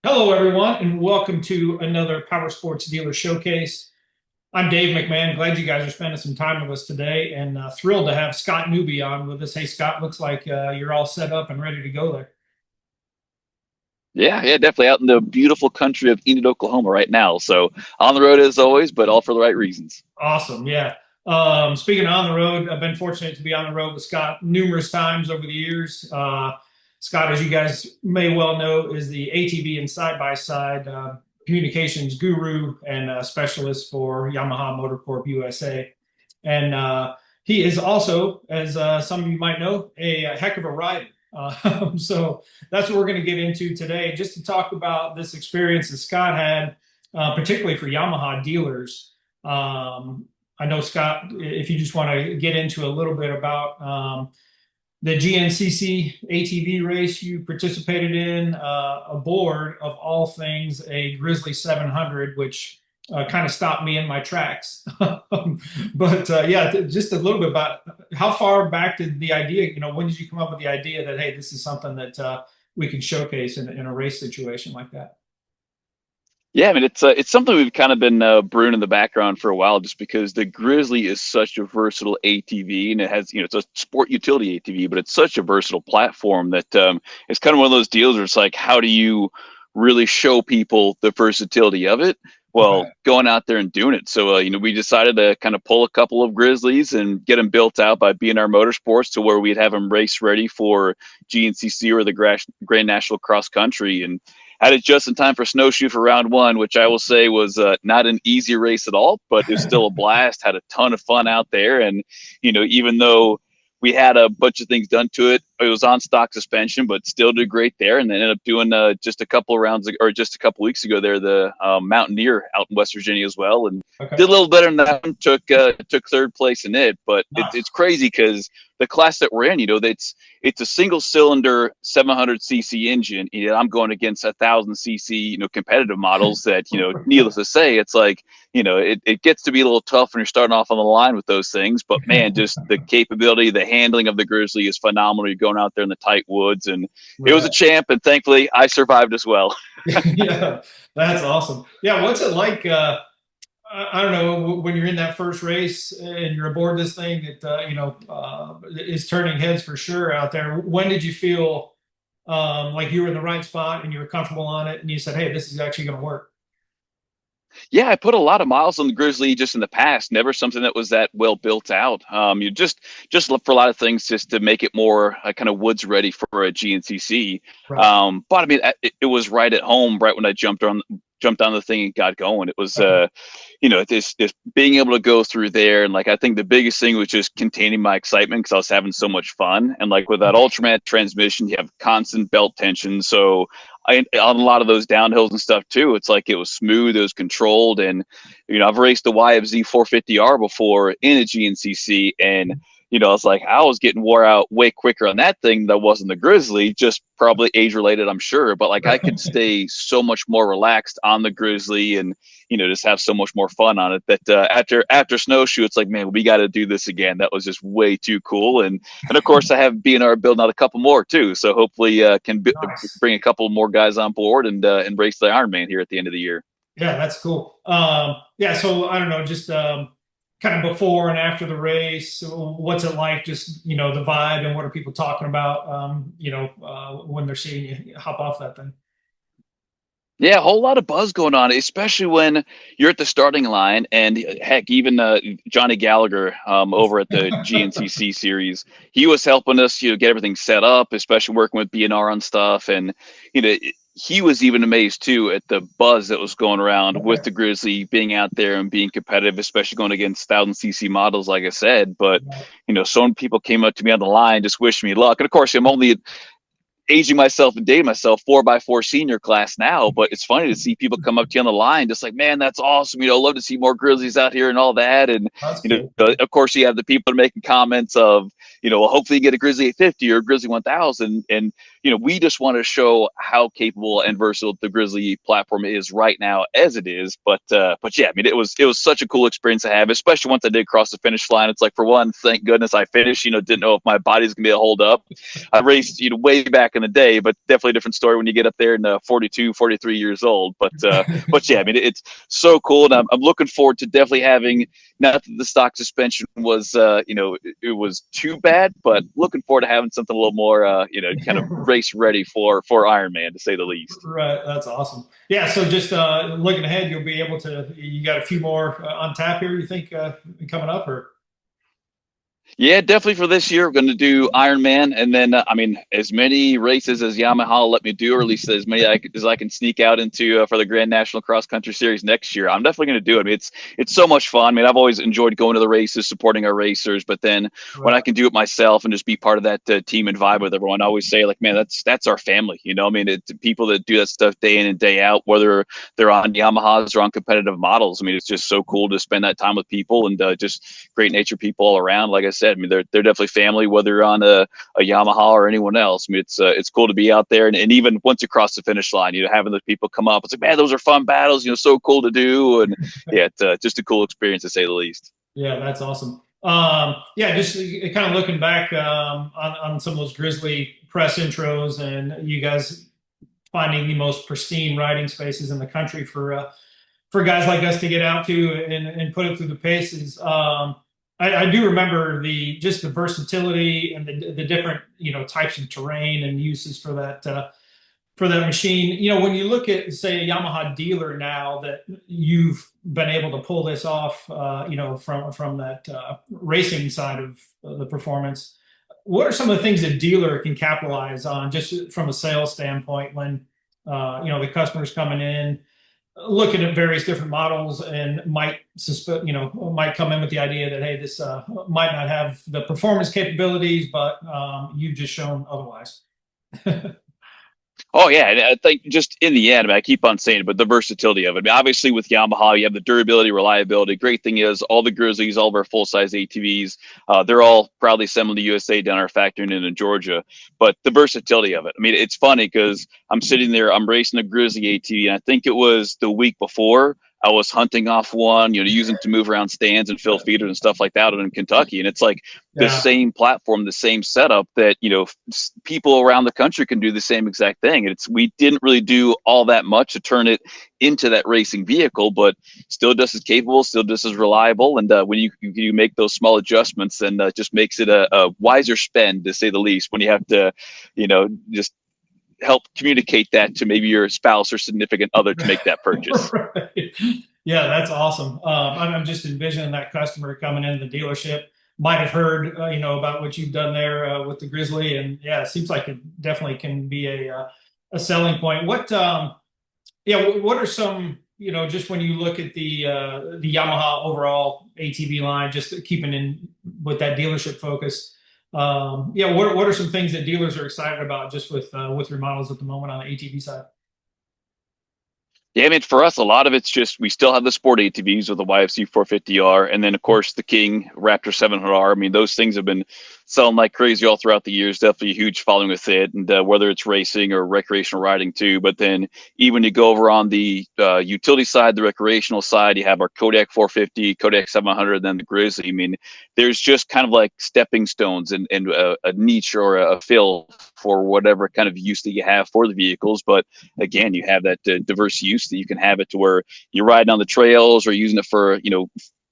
Hello, everyone, and welcome to another Power Sports Dealer Showcase. I'm Dave McMahon. Glad you guys are spending some time with us today, and thrilled to have Scott Newby on with us. Hey, Scott, looks like you're all set up and ready to go there. Yeah, definitely out in the beautiful country of Enid, Oklahoma right now. So on the road as always, but all for the right reasons. Awesome, yeah. Speaking of on the road, I've been fortunate to be on the road with Scott numerous times over the years. Scott, as you guys may well know, is the ATV and side-by-side communications guru and specialist for Yamaha Motor Corp USA. And he is also, as some of you might know, a heck of a rider. So that's what we're going to get into today, just to talk about this experience that Scott had, particularly for Yamaha dealers. I know, Scott, if you just want to get into a little bit about the GNCC ATV race you participated in, aboard, of all things, a Grizzly 700, which kind of stopped me in my tracks. But yeah, just a little bit about how far back did the idea, when did you come up with the idea that, hey, this is something that we can showcase in a race situation like that? Yeah, I mean it's something we've kind of been brewing in the background for a while, just because the Grizzly is such a versatile ATV, and it has it's a sport utility ATV, but it's such a versatile platform that it's kind of one of those deals where it's like, how do you really show people the versatility of it? Well, Right. going out there and doing it. So we decided to kind of pull a couple of Grizzlies and get them built out by B&R Motorsports to where we'd have them race ready for GNCC or the Grand National Cross Country, and had it just in time for snowshoe for round one, which I will say was not an easy race at all, but it was still a blast. Had a ton of fun out there, and even though we had a bunch of things done to it, it was on stock suspension, but still did great there. And then ended up doing just a couple of rounds, or just a couple weeks ago there, the Mountaineer out in West Virginia as well, and Okay. did a little better than that one. Took third place in it, but it's Nice. crazy because the class that we're in, it's a single cylinder 700cc engine. I'm going against 1000cc, competitive models that, needless to say, it's like, it gets to be a little tough when you're starting off on the line with those things. But man, just the capability, the handling of the Grizzly is phenomenal. You're going out there in the tight woods, and it was a Right. champ. And thankfully, I survived as well. Yeah, that's awesome. Yeah, what's it like? I don't know, when you're in that first race and you're aboard this thing that is turning heads for sure out there. When did you feel like you were in the right spot and you were comfortable on it, and you said, "Hey, this is actually going to work"? Yeah, I put a lot of miles on the Grizzly just in the past. Never something that was that well built out. You just look for a lot of things just to make it more kind of woods ready for a GNCC. Right. But I mean, it was right at home, right when I jumped on the thing and got going. It was Okay. this being able to go through there, and like I think the biggest thing was just containing my excitement because I was having so much fun. And like with that Ultramat transmission, you have constant belt tension, so on a lot of those downhills and stuff too, it's like it was smooth, it was controlled, and I've raced the YFZ 450R before in a GNCC, and I was like, I was getting wore out way quicker on that thing than I was in the Grizzly, just probably age related, I'm sure, but like I could stay so much more relaxed on the Grizzly, and just have so much more fun on it that after snowshoe, it's like, man, we got to do this again. That was just way too cool, and of course I have B&R building out a couple more too, so hopefully Nice. bring a couple more guys on board and race the Ironman here at the end of the year. Yeah, that's cool. Yeah, so I don't know, just kind of before and after the race, what's it like? Just the vibe, and what are people talking about? When they're seeing you hop off that thing. Yeah, a whole lot of buzz going on, especially when you're at the starting line. And heck, even Johnny Gallagher over at the GNCC series, he was helping us, get everything set up, especially working with BNR on stuff. And he was even amazed too at the buzz that was going around with Okay. the Grizzly being out there and being competitive, especially going against 1000cc models, like I said. But so many people came up to me on the line, just wishing me luck. And of course, I'm only aging myself and dating myself, 4x4 senior class now, but it's funny to see people come up to you on the line just like, man, that's awesome, love to see more Grizzlies out here and all that. And That's cool. of course you have the people making comments of, well, hopefully you get a Grizzly 850 or a Grizzly 1000, and we just want to show how capable and versatile the Grizzly platform is right now as it is. But yeah, I mean, it was such a cool experience to have, especially once I did cross the finish line. It's like, for one, thank goodness I finished. Didn't know if my body's gonna be able to hold up. I raced, way back in the day, but definitely a different story when you get up there in 42, 43 years old. But yeah, I mean, it's so cool, and I'm looking forward to definitely having. Not that the stock suspension was, it was too bad, but looking forward to having something a little more, kind of race ready for Ironman, to say the least. Right, that's awesome. Yeah, so just looking ahead, you'll be able to. You got a few more on tap here. You think coming up, or Yeah, definitely for this year, we're going to do Ironman, and then I mean, as many races as Yamaha will let me do, or at least as many as I can sneak out into for the Grand National Cross Country Series next year. I'm definitely going to do it. I mean, it's so much fun. I mean, I've always enjoyed going to the races, supporting our racers, but then when I right? can do it myself and just be part of that team and vibe with everyone, I always say, like, man, that's our family. I mean, it's people that do that stuff day in and day out, whether they're on Yamahas or on competitive models. I mean, it's just so cool to spend that time with people and just great nature people all around. Like I said, I mean, they're definitely family, whether you're on a Yamaha or anyone else. I mean, it's cool to be out there, and even once you cross the finish line, having those people come up, it's like, man, those are fun battles. So cool to do, and yeah, it's just a cool experience to say the least. Yeah, that's awesome. Yeah, just kind of looking back on some of those Grizzly press intros, and you guys finding the most pristine riding spaces in the country for guys like us to get out to and put it through the paces. I do remember the versatility and the different types of terrain and uses for that machine. When you look at, say, a Yamaha dealer now that you've been able to pull this off, from that racing side of the performance, what are some of the things a dealer can capitalize on just from a sales standpoint when, the customer's coming in, looking at various different models and might come in with the idea that, hey, this might not have the performance capabilities, but you've just shown otherwise. Oh yeah, and I think just in the end, I mean, I keep on saying it, but the versatility of it. I mean, obviously with Yamaha, you have the durability, reliability. Great thing is all the Grizzlies, all of our full size ATVs, they're all proudly assembled in the USA down our factory in Georgia. But the versatility of it. I mean, it's funny because I'm sitting there, I'm racing a Grizzly ATV, and I think it was the week before. I was hunting off one, using to move around stands and fill feeders and stuff like that in Kentucky. And it's like the Yeah. same platform, the same setup that, people around the country can do the same exact thing. And we didn't really do all that much to turn it into that racing vehicle, but still just as capable, still just as reliable. And when you make those small adjustments, then just makes it a wiser spend, to say the least, when you have to, just help communicate that to maybe your spouse or significant other to make that purchase. Right. Yeah, that's awesome. I'm just envisioning that customer coming into the dealership, might have heard, about what you've done there with the Grizzly, and yeah, it seems like it definitely can be a selling point. Yeah, what are some, just when you look at the Yamaha overall ATV line, just keeping in with that dealership focus. Yeah, what are some things that dealers are excited about just with remodels at the moment on the ATV side? Yeah, I mean, for us, a lot of it's just we still have the sport ATVs with the YFC 450R, and then of course the King Raptor 700R. I mean, those things have been selling like crazy all throughout the years. Definitely a huge following with it, and whether it's racing or recreational riding too. But then even you go over on the utility side, the recreational side, you have our Kodak 450, Kodak 700, then the Grizzly. I mean, there's just kind of like stepping stones and a niche or a fill for whatever kind of use that you have for the vehicles. But again, you have that diverse use that you can have it to where you're riding on the trails or using it for,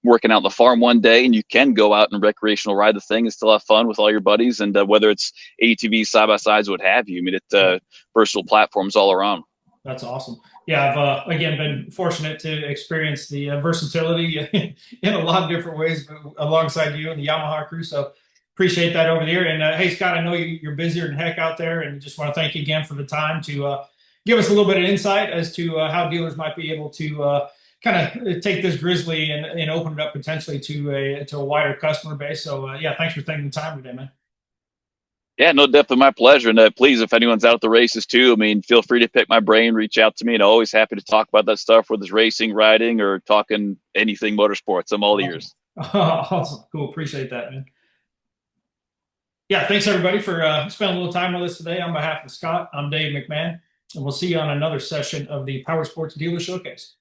working out on the farm one day, and you can go out and recreational ride the thing and still have fun with all your buddies. And whether it's ATVs, side by sides, what have you. I mean, it's versatile platforms all around. That's awesome. Yeah, I've again been fortunate to experience the versatility in a lot of different ways alongside you and the Yamaha crew. So appreciate that over there. And hey, Scott, I know you're busier than heck out there, and just want to thank you again for the time to give us a little bit of insight as to how dealers might be able to kind of take this Grizzly and open it up potentially to a wider customer base. So yeah, thanks for taking the time today, man. Yeah, no, definitely my pleasure. And please, if anyone's out at the races too, I mean, feel free to pick my brain, reach out to me, and always happy to talk about that stuff, whether it's racing, riding, or talking anything motorsports. I'm all Awesome. ears. Awesome. Cool. Appreciate that, man. Yeah, thanks everybody for spending a little time with us today. On behalf of Scott, I'm Dave McMahon, and we'll see you on another session of the Power Sports Dealer Showcase.